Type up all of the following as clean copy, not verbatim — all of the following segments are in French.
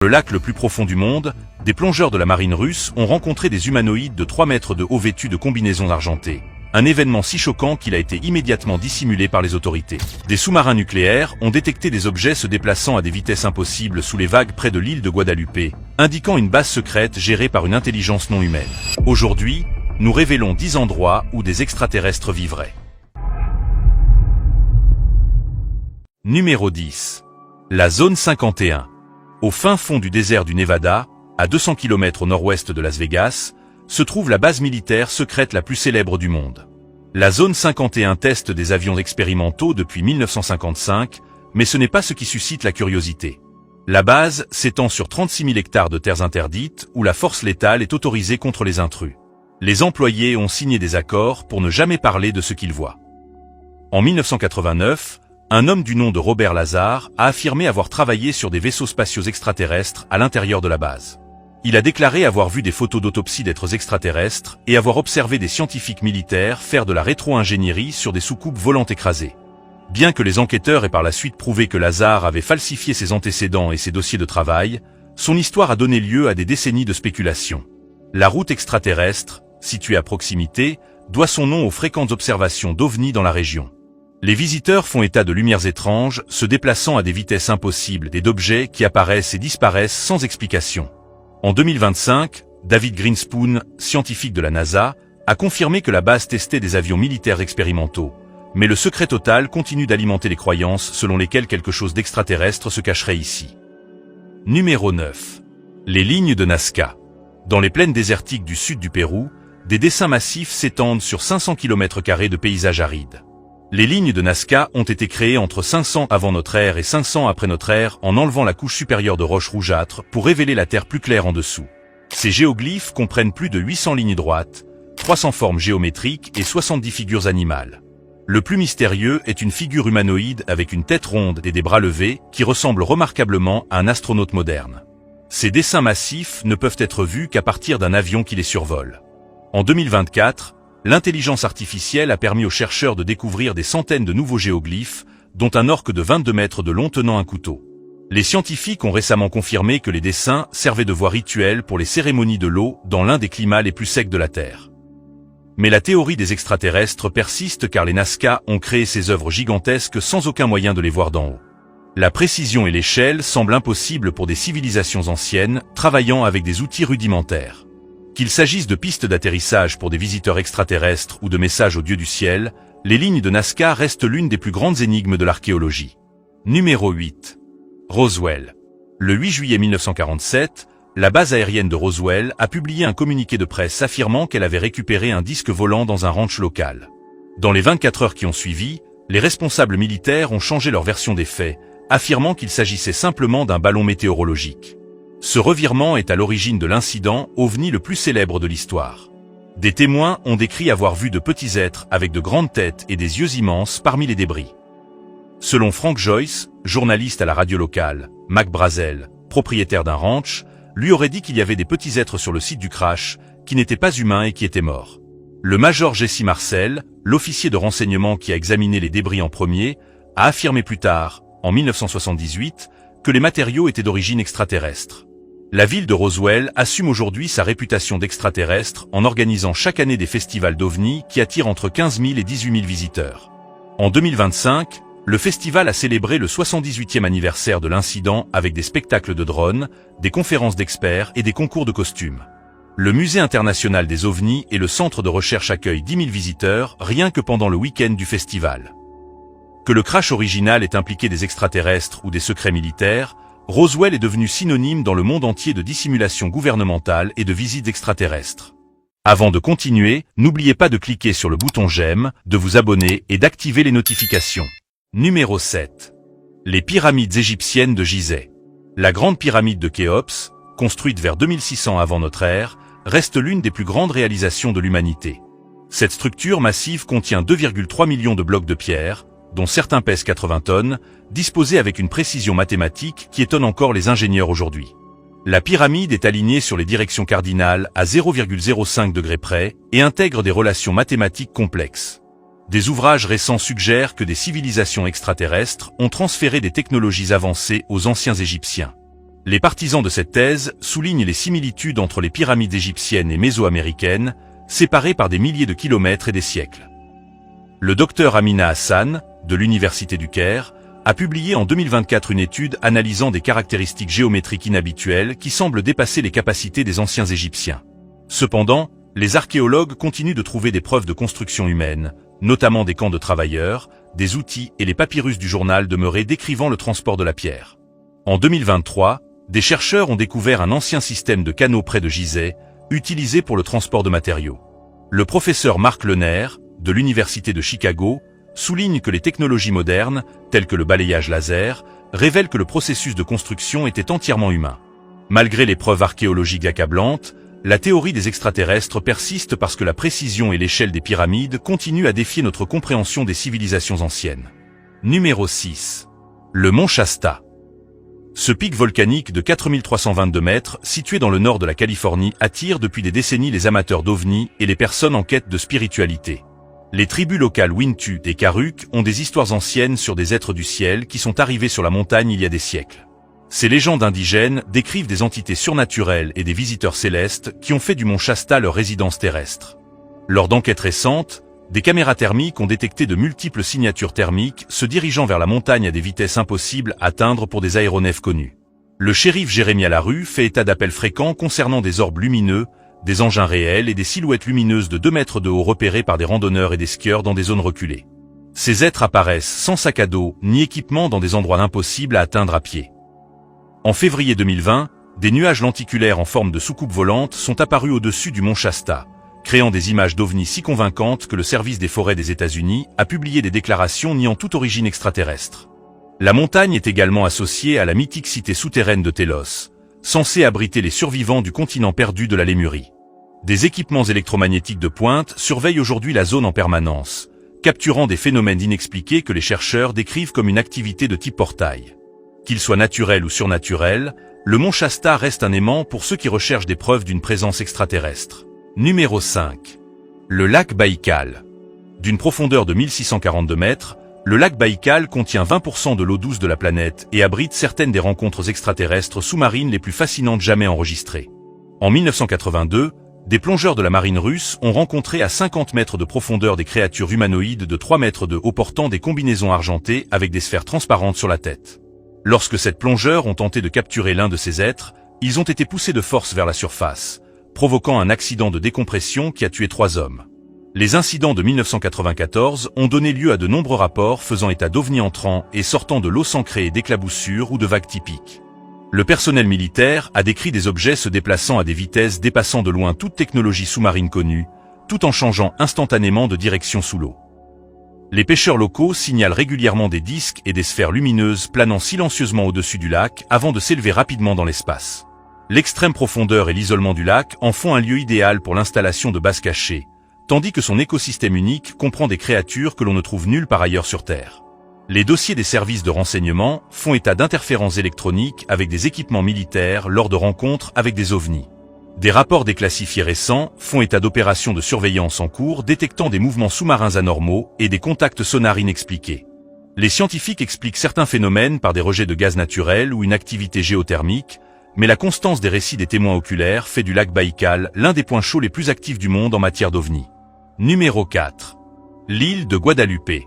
Le lac le plus profond du monde, des plongeurs de la marine russe ont rencontré des humanoïdes de 3 mètres de haut vêtus de combinaisons argentées. Un événement si choquant qu'il a été immédiatement dissimulé par les autorités. Des sous-marins nucléaires ont détecté des objets se déplaçant à des vitesses impossibles sous les vagues près de l'île de Guadalupe, indiquant une base secrète gérée par une intelligence non humaine. Aujourd'hui, nous révélons 10 endroits où des extraterrestres vivraient. Numéro 10. La zone 51. Au fin fond du désert du Nevada, à 200 km au nord-ouest de Las Vegas, se trouve la base militaire secrète la plus célèbre du monde. La zone 51 teste des avions expérimentaux depuis 1955, mais ce n'est pas ce qui suscite la curiosité. La base s'étend sur 36 000 hectares de terres interdites où la force létale est autorisée contre les intrus. Les employés ont signé des accords pour ne jamais parler de ce qu'ils voient. En 1989, un homme du nom de Robert Lazar a affirmé avoir travaillé sur des vaisseaux spatiaux extraterrestres à l'intérieur de la base. Il a déclaré avoir vu des photos d'autopsie d'êtres extraterrestres et avoir observé des scientifiques militaires faire de la rétro-ingénierie sur des soucoupes volantes écrasées. Bien que les enquêteurs aient par la suite prouvé que Lazar avait falsifié ses antécédents et ses dossiers de travail, son histoire a donné lieu à des décennies de spéculations. La route extraterrestre, située à proximité, doit son nom aux fréquentes observations d'ovnis dans la région. Les visiteurs font état de lumières étranges, se déplaçant à des vitesses impossibles et d'objets qui apparaissent et disparaissent sans explication. En 2025, David Grinspoon, scientifique de la NASA, a confirmé que la base testait des avions militaires expérimentaux. Mais le secret total continue d'alimenter les croyances selon lesquelles quelque chose d'extraterrestre se cacherait ici. Numéro 9. Les lignes de Nazca. Dans les plaines désertiques du sud du Pérou, des dessins massifs s'étendent sur 500 km² de paysages arides. Les lignes de Nazca ont été créées entre 500 avant notre ère et 500 après notre ère en enlevant la couche supérieure de roches rougeâtres pour révéler la terre plus claire en dessous. Ces géoglyphes comprennent plus de 800 lignes droites, 300 formes géométriques et 70 figures animales. Le plus mystérieux est une figure humanoïde avec une tête ronde et des bras levés qui ressemble remarquablement à un astronaute moderne. Ces dessins massifs ne peuvent être vus qu'à partir d'un avion qui les survole. En 2024, l'intelligence artificielle a permis aux chercheurs de découvrir des centaines de nouveaux géoglyphes, dont un orque de 22 mètres de long tenant un couteau. Les scientifiques ont récemment confirmé que les dessins servaient de voie rituelle pour les cérémonies de l'eau dans l'un des climats les plus secs de la Terre. Mais la théorie des extraterrestres persiste car les Nazca ont créé ces œuvres gigantesques sans aucun moyen de les voir d'en haut. La précision et l'échelle semblent impossibles pour des civilisations anciennes, travaillant avec des outils rudimentaires. Qu'il s'agisse de pistes d'atterrissage pour des visiteurs extraterrestres ou de messages aux dieux du ciel, les lignes de Nazca restent l'une des plus grandes énigmes de l'archéologie. Numéro 8. Roswell. Le 8 juillet 1947, la base aérienne de Roswell a publié un communiqué de presse affirmant qu'elle avait récupéré un disque volant dans un ranch local. Dans les 24 heures qui ont suivi, les responsables militaires ont changé leur version des faits, affirmant qu'il s'agissait simplement d'un ballon météorologique. Ce revirement est à l'origine de l'incident ovni le plus célèbre de l'histoire. Des témoins ont décrit avoir vu de petits êtres avec de grandes têtes et des yeux immenses parmi les débris. Selon Frank Joyce, journaliste à la radio locale, Mac Brazel, propriétaire d'un ranch, lui aurait dit qu'il y avait des petits êtres sur le site du crash, qui n'étaient pas humains et qui étaient morts. Le major Jesse Marcel, l'officier de renseignement qui a examiné les débris en premier, a affirmé plus tard, en 1978, que les matériaux étaient d'origine extraterrestre. La ville de Roswell assume aujourd'hui sa réputation d'extraterrestre en organisant chaque année des festivals d'ovnis qui attirent entre 15 000 et 18 000 visiteurs. En 2025, le festival a célébré le 78e anniversaire de l'incident avec des spectacles de drones, des conférences d'experts et des concours de costumes. Le Musée international des ovnis et le centre de recherche accueillent 10 000 visiteurs rien que pendant le week-end du festival. Que le crash original ait impliqué des extraterrestres ou des secrets militaires, Roswell est devenu synonyme dans le monde entier de dissimulation gouvernementale et de visites extraterrestres. Avant de continuer, n'oubliez pas de cliquer sur le bouton j'aime, de vous abonner et d'activer les notifications. Numéro 7. Les pyramides égyptiennes de Gizeh. La grande pyramide de Khéops, construite vers 2600 avant notre ère, reste l'une des plus grandes réalisations de l'humanité. Cette structure massive contient 2,3 millions de blocs de pierre, dont certains pèsent 80 tonnes, disposés avec une précision mathématique qui étonne encore les ingénieurs aujourd'hui. La pyramide est alignée sur les directions cardinales à 0,05 degrés près et intègre des relations mathématiques complexes. Des ouvrages récents suggèrent que des civilisations extraterrestres ont transféré des technologies avancées aux anciens Égyptiens. Les partisans de cette thèse soulignent les similitudes entre les pyramides égyptiennes et mésoaméricaines, séparées par des milliers de kilomètres et des siècles. Le docteur Amina Hassan, de l'Université du Caire, a publié en 2024 une étude analysant des caractéristiques géométriques inhabituelles qui semblent dépasser les capacités des anciens Égyptiens. Cependant, les archéologues continuent de trouver des preuves de construction humaine, notamment des camps de travailleurs, des outils et les papyrus du journal demeurés décrivant le transport de la pierre. En 2023, des chercheurs ont découvert un ancien système de canaux près de Gizeh, utilisé pour le transport de matériaux. Le professeur Marc Lenaire, de l'Université de Chicago, souligne que les technologies modernes, telles que le balayage laser, révèlent que le processus de construction était entièrement humain. Malgré les preuves archéologiques accablantes, la théorie des extraterrestres persiste parce que la précision et l'échelle des pyramides continuent à défier notre compréhension des civilisations anciennes. Numéro 6. Le mont Shasta. Ce pic volcanique de 4322 mètres, situé dans le nord de la Californie, attire depuis des décennies les amateurs d'ovnis et les personnes en quête de spiritualité. Les tribus locales Wintu et Karuk ont des histoires anciennes sur des êtres du ciel qui sont arrivés sur la montagne il y a des siècles. Ces légendes indigènes décrivent des entités surnaturelles et des visiteurs célestes qui ont fait du mont Shasta leur résidence terrestre. Lors d'enquêtes récentes, des caméras thermiques ont détecté de multiples signatures thermiques se dirigeant vers la montagne à des vitesses impossibles à atteindre pour des aéronefs connus. Le shérif Jérémie Larue fait état d'appels fréquents concernant des orbes lumineux, des engins réels et des silhouettes lumineuses de 2 mètres de haut repérées par des randonneurs et des skieurs dans des zones reculées. Ces êtres apparaissent sans sac à dos ni équipement dans des endroits impossibles à atteindre à pied. En février 2020, des nuages lenticulaires en forme de soucoupe volante sont apparus au-dessus du mont Shasta, créant des images d'ovnis si convaincantes que le service des forêts des États-Unis a publié des déclarations niant toute origine extraterrestre. La montagne est également associée à la mythique cité souterraine de Télos, censée abriter les survivants du continent perdu de la Lémurie. Des équipements électromagnétiques de pointe surveillent aujourd'hui la zone en permanence, capturant des phénomènes inexpliqués que les chercheurs décrivent comme une activité de type portail. Qu'il soit naturel ou surnaturel, le mont Shasta reste un aimant pour ceux qui recherchent des preuves d'une présence extraterrestre. Numéro 5. Le lac Baïkal. D'une profondeur de 1642 mètres, le lac Baïkal contient 20% de l'eau douce de la planète et abrite certaines des rencontres extraterrestres sous-marines les plus fascinantes jamais enregistrées. En 1982, des plongeurs de la marine russe ont rencontré à 50 mètres de profondeur des créatures humanoïdes de 3 mètres de haut portant des combinaisons argentées avec des sphères transparentes sur la tête. Lorsque ces plongeurs ont tenté de capturer l'un de ces êtres, ils ont été poussés de force vers la surface, provoquant un accident de décompression qui a tué 3 hommes. Les incidents de 1994 ont donné lieu à de nombreux rapports faisant état d'ovnis entrant et sortant de l'eau sans créer d'éclaboussures ou de vagues typiques. Le personnel militaire a décrit des objets se déplaçant à des vitesses dépassant de loin toute technologie sous-marine connue, tout en changeant instantanément de direction sous l'eau. Les pêcheurs locaux signalent régulièrement des disques et des sphères lumineuses planant silencieusement au-dessus du lac avant de s'élever rapidement dans l'espace. L'extrême profondeur et l'isolement du lac en font un lieu idéal pour l'installation de bases cachées, tandis que son écosystème unique comprend des créatures que l'on ne trouve nulle part ailleurs sur Terre. Les dossiers des services de renseignement font état d'interférences électroniques avec des équipements militaires lors de rencontres avec des ovnis. Des rapports déclassifiés récents font état d'opérations de surveillance en cours détectant des mouvements sous-marins anormaux et des contacts sonars inexpliqués. Les scientifiques expliquent certains phénomènes par des rejets de gaz naturel ou une activité géothermique, mais la constance des récits des témoins oculaires fait du lac Baïkal l'un des points chauds les plus actifs du monde en matière d'ovnis. Numéro 4. L'île de Guadalupe.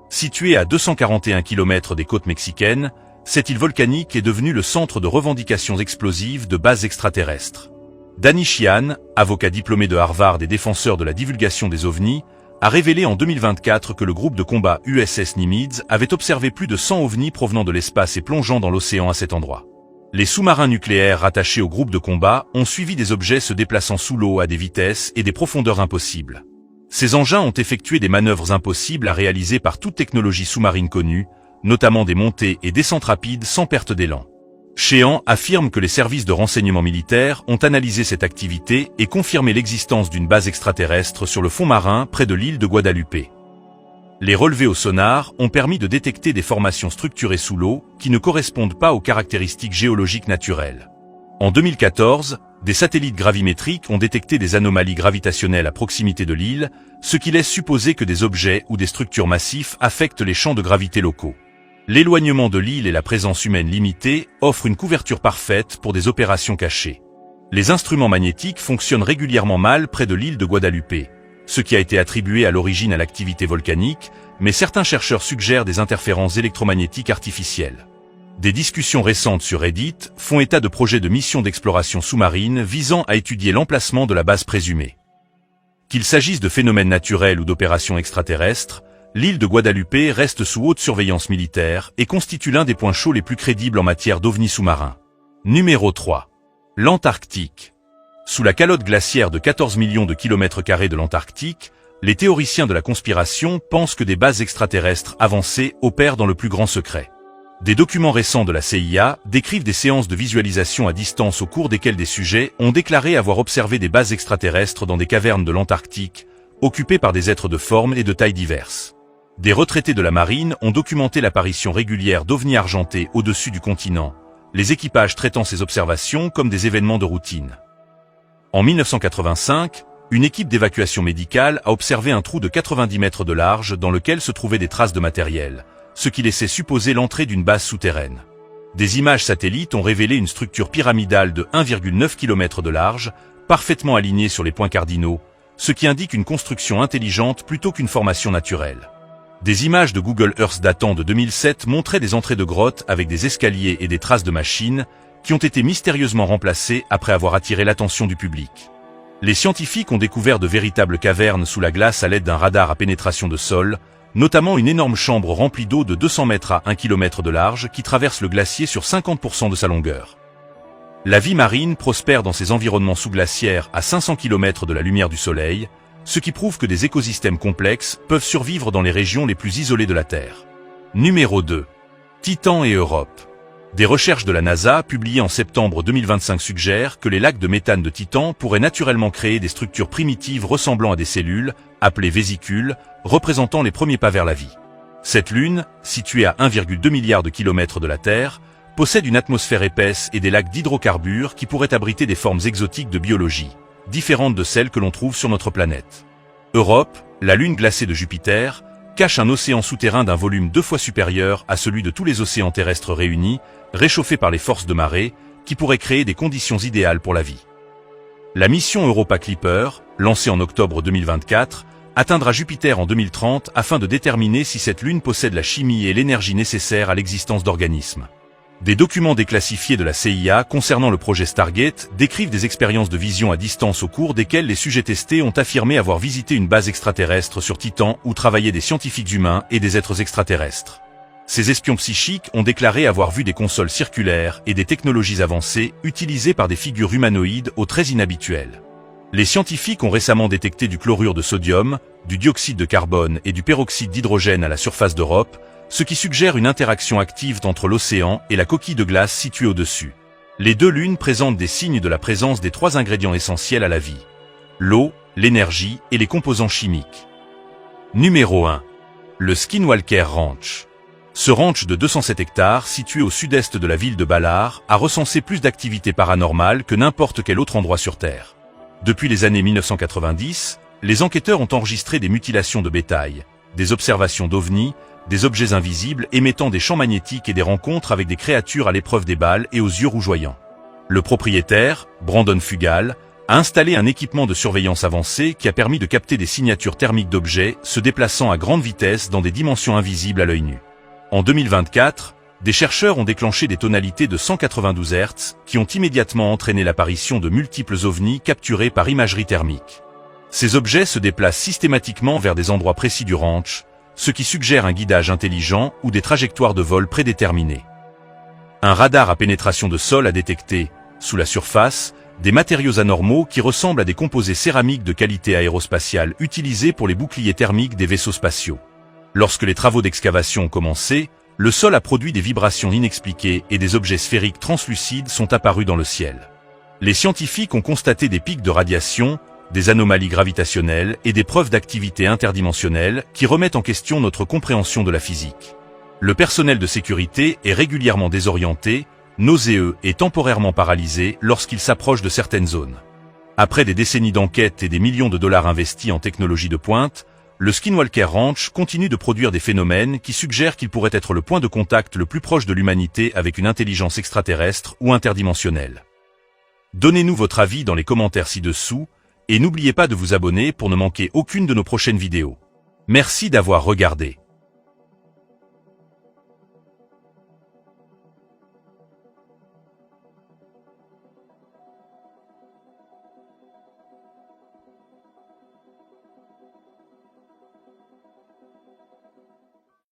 Située à 241 km des côtes mexicaines, cette île volcanique est devenue le centre de revendications explosives de bases extraterrestres. Danny Sheehan, avocat diplômé de Harvard et défenseur de la divulgation des ovnis, a révélé en 2024 que le groupe de combat USS Nimitz avait observé plus de 100 ovnis provenant de l'espace et plongeant dans l'océan à cet endroit. Les sous-marins nucléaires rattachés au groupe de combat ont suivi des objets se déplaçant sous l'eau à des vitesses et des profondeurs impossibles. Ces engins ont effectué des manœuvres impossibles à réaliser par toute technologie sous-marine connue, notamment des montées et descentes rapides sans perte d'élan. Sheehan affirme que les services de renseignement militaires ont analysé cette activité et confirmé l'existence d'une base extraterrestre sur le fond marin près de l'île de Guadalupe. Les relevés au sonar ont permis de détecter des formations structurées sous l'eau qui ne correspondent pas aux caractéristiques géologiques naturelles. En 2014, des satellites gravimétriques ont détecté des anomalies gravitationnelles à proximité de l'île, ce qui laisse supposer que des objets ou des structures massifs affectent les champs de gravité locaux. L'éloignement de l'île et la présence humaine limitée offrent une couverture parfaite pour des opérations cachées. Les instruments magnétiques fonctionnent régulièrement mal près de l'île de Guadalupe, ce qui a été attribué à l'origine à l'activité volcanique, mais certains chercheurs suggèrent des interférences électromagnétiques artificielles. Des discussions récentes sur Reddit font état de projets de missions d'exploration sous-marine visant à étudier l'emplacement de la base présumée. Qu'il s'agisse de phénomènes naturels ou d'opérations extraterrestres, l'île de Guadalupe reste sous haute surveillance militaire et constitue l'un des points chauds les plus crédibles en matière d'ovnis sous-marins. Numéro 3. L'Antarctique. Sous la calotte glaciaire de 14 millions de kilomètres carrés de l'Antarctique, les théoriciens de la conspiration pensent que des bases extraterrestres avancées opèrent dans le plus grand secret. Des documents récents de la CIA décrivent des séances de visualisation à distance au cours desquelles des sujets ont déclaré avoir observé des bases extraterrestres dans des cavernes de l'Antarctique, occupées par des êtres de formes et de tailles diverses. Des retraités de la marine ont documenté l'apparition régulière d'ovnis argentés au-dessus du continent, les équipages traitant ces observations comme des événements de routine. En 1985, une équipe d'évacuation médicale a observé un trou de 90 mètres de large dans lequel se trouvaient des traces de matériel, ce qui laissait supposer l'entrée d'une base souterraine. Des images satellites ont révélé une structure pyramidale de 1,9 km de large, parfaitement alignée sur les points cardinaux, ce qui indique une construction intelligente plutôt qu'une formation naturelle. Des images de Google Earth datant de 2007 montraient des entrées de grottes avec des escaliers et des traces de machines qui ont été mystérieusement remplacées après avoir attiré l'attention du public. Les scientifiques ont découvert de véritables cavernes sous la glace à l'aide d'un radar à pénétration de sol, notamment une énorme chambre remplie d'eau de 200 mètres à 1 km de large qui traverse le glacier sur 50% de sa longueur. La vie marine prospère dans ces environnements sous-glaciaires à 500 km de la lumière du soleil, ce qui prouve que des écosystèmes complexes peuvent survivre dans les régions les plus isolées de la Terre. Numéro 2. Titan et Europe. Des recherches de la NASA publiées en septembre 2025 suggèrent que les lacs de méthane de Titan pourraient naturellement créer des structures primitives ressemblant à des cellules, appelées vésicules, représentant les premiers pas vers la vie. Cette lune, située à 1,2 milliard de kilomètres de la Terre, possède une atmosphère épaisse et des lacs d'hydrocarbures qui pourraient abriter des formes exotiques de biologie, différentes de celles que l'on trouve sur notre planète. Europe, la lune glacée de Jupiter, cache un océan souterrain d'un volume 2 fois supérieur à celui de tous les océans terrestres réunis, réchauffé par les forces de marée, qui pourraient créer des conditions idéales pour la vie. La mission Europa Clipper, lancée en octobre 2024, atteindra Jupiter en 2030 afin de déterminer si cette lune possède la chimie et l'énergie nécessaires à l'existence d'organismes. Des documents déclassifiés de la CIA concernant le projet Stargate décrivent des expériences de vision à distance au cours desquelles les sujets testés ont affirmé avoir visité une base extraterrestre sur Titan où travaillaient des scientifiques humains et des êtres extraterrestres. Ces espions psychiques ont déclaré avoir vu des consoles circulaires et des technologies avancées utilisées par des figures humanoïdes aux traits inhabituels. Les scientifiques ont récemment détecté du chlorure de sodium, du dioxyde de carbone et du peroxyde d'hydrogène à la surface d'Europe, ce qui suggère une interaction active entre l'océan et la coquille de glace située au-dessus. Les deux lunes présentent des signes de la présence des 3 ingrédients essentiels à la vie: l'eau, l'énergie et les composants chimiques. Numéro 1. Le Skinwalker Ranch. Ce ranch de 207 hectares, situé au sud-est de la ville de Ballard, a recensé plus d'activités paranormales que n'importe quel autre endroit sur Terre. Depuis les années 1990, les enquêteurs ont enregistré des mutilations de bétail, des observations d'ovnis, des objets invisibles émettant des champs magnétiques et des rencontres avec des créatures à l'épreuve des balles et aux yeux rougeoyants. Le propriétaire, Brandon Fugal, a installé un équipement de surveillance avancé qui a permis de capter des signatures thermiques d'objets se déplaçant à grande vitesse dans des dimensions invisibles à l'œil nu. En 2024, des chercheurs ont déclenché des tonalités de 192 Hz qui ont immédiatement entraîné l'apparition de multiples ovnis capturés par imagerie thermique. Ces objets se déplacent systématiquement vers des endroits précis du ranch, ce qui suggère un guidage intelligent ou des trajectoires de vol prédéterminées. Un radar à pénétration de sol a détecté, sous la surface, des matériaux anormaux qui ressemblent à des composés céramiques de qualité aérospatiale utilisés pour les boucliers thermiques des vaisseaux spatiaux. Lorsque les travaux d'excavation ont commencé, le sol a produit des vibrations inexpliquées et des objets sphériques translucides sont apparus dans le ciel. Les scientifiques ont constaté des pics de radiation, des anomalies gravitationnelles et des preuves d'activité interdimensionnelle qui remettent en question notre compréhension de la physique. Le personnel de sécurité est régulièrement désorienté, nauséeux et temporairement paralysé lorsqu'il s'approche de certaines zones. Après des décennies d'enquête et des millions de dollars investis en technologie de pointe, le Skinwalker Ranch continue de produire des phénomènes qui suggèrent qu'il pourrait être le point de contact le plus proche de l'humanité avec une intelligence extraterrestre ou interdimensionnelle. Donnez-nous votre avis dans les commentaires ci-dessous, et n'oubliez pas de vous abonner pour ne manquer aucune de nos prochaines vidéos. Merci d'avoir regardé.